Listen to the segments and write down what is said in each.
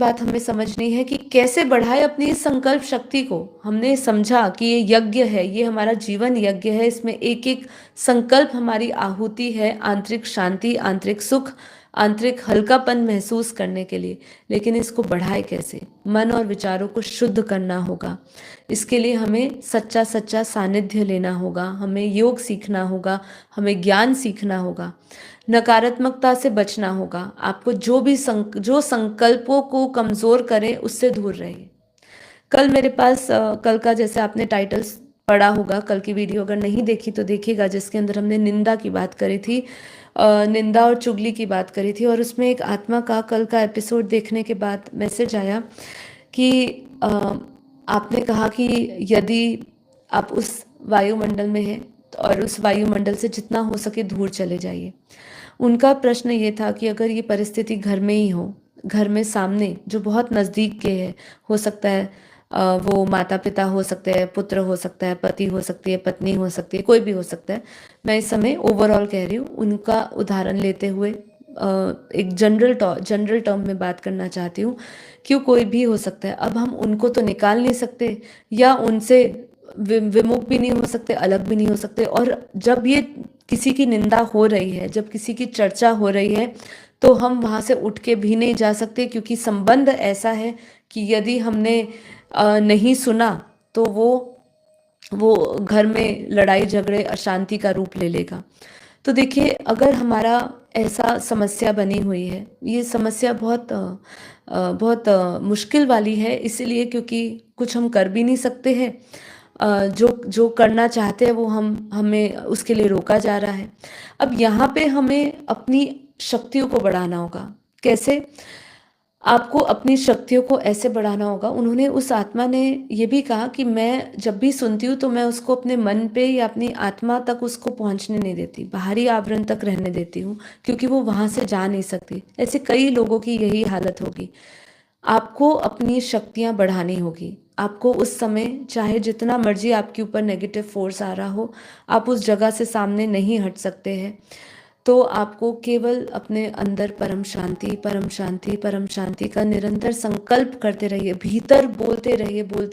बात हमें समझनी है कि कैसे बढ़ाए अपनी इस संकल्प शक्ति को। हमने समझा कि ये यज्ञ है, ये हमारा जीवन यज्ञ है, इसमें एक एक संकल्प हमारी आहुति है आंतरिक शांति, आंतरिक सुख, आंतरिक हल्कापन महसूस करने के लिए। लेकिन इसको बढ़ाए कैसे? मन और विचारों को शुद्ध करना होगा। इसके लिए हमें सच्चा सच्चा सानिध्य लेना होगा, हमें योग सीखना होगा, हमें ज्ञान सीखना होगा, नकारात्मकता से बचना होगा। आपको जो संकल्पों को कमजोर करे उससे दूर रहिए। कल मेरे पास कल का जैसे आपने टाइटल्स पढ़ा होगा, कल की वीडियो अगर नहीं देखी तो देखिएगा, जिसके अंदर हमने निंदा की बात करी थी, निंदा और चुगली की बात करी थी। और उसमें एक आत्मा का कल का एपिसोड देखने के बाद मैसेज आया कि आपने कहा कि यदि आप उस वायुमंडल में हैं और उस वायुमंडल से जितना हो सके दूर चले जाइए। उनका प्रश्न ये था कि अगर ये परिस्थिति घर में ही हो, घर में सामने जो बहुत नज़दीक के है, हो सकता है वो माता पिता हो सकते हैं, पुत्र हो सकता है, पति हो सकती है, पत्नी हो सकती है, कोई भी हो सकता है। मैं इस समय ओवरऑल कह रही हूँ, उनका उदाहरण लेते हुए एक जनरल टर्म में बात करना चाहती हूँ। क्यों, कोई भी हो सकता है। अब हम उनको तो निकाल नहीं सकते या उनसे विमुख भी नहीं हो सकते, अलग भी नहीं हो सकते। और जब ये किसी की निंदा हो रही है, जब किसी की चर्चा हो रही है, तो हम वहाँ से उठ के भी नहीं जा सकते, क्योंकि संबंध ऐसा है कि यदि हमने नहीं सुना तो वो घर में लड़ाई झगड़े अशांति का रूप ले लेगा। तो देखिए, अगर हमारा ऐसा समस्या बनी हुई है, ये समस्या बहुत मुश्किल वाली है, इसलिए क्योंकि कुछ हम कर भी नहीं सकते हैं। जो जो करना चाहते हैं वो हमें उसके लिए रोका जा रहा है। अब यहाँ पे हमें अपनी शक्तियों को बढ़ाना होगा। कैसे? आपको अपनी शक्तियों को ऐसे बढ़ाना होगा। उन्होंने, उस आत्मा ने ये भी कहा कि मैं जब भी सुनती हूँ तो मैं उसको अपने मन पे या अपनी आत्मा तक उसको पहुँचने नहीं देती, बाहरी आवरण तक रहने देती हूँ, क्योंकि वो वहाँ से जा नहीं सकती। ऐसे कई लोगों की यही हालत होगी। आपको अपनी शक्तियाँ बढ़ानी होगी। आपको उस समय चाहे जितना मर्जी आपके ऊपर नेगेटिव फोर्स आ रहा हो, आप उस जगह से सामने नहीं हट सकते हैं। तो आपको केवल अपने अंदर परम शांति, परम शांति, परम शांति का निरंतर संकल्प करते रहिए, भीतर बोलते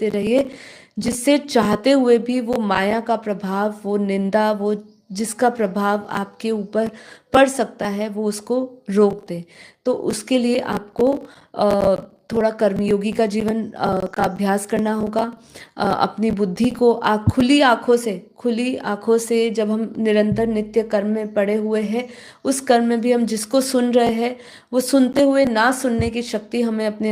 रहिए, जिससे चाहते हुए भी वो माया का प्रभाव, वो निंदा, वो जिसका प्रभाव आपके ऊपर पड़ सकता है, वो उसको रोक दे। तो उसके लिए आपको थोड़ा कर्मयोगी का जीवन का अभ्यास करना होगा। अपनी बुद्धि को खुली आंखों से जब हम निरंतर नित्य कर्म में पड़े हुए हैं, उस कर्म में भी हम जिसको सुन रहे हैं, वो सुनते हुए ना सुनने की शक्ति हमें अपने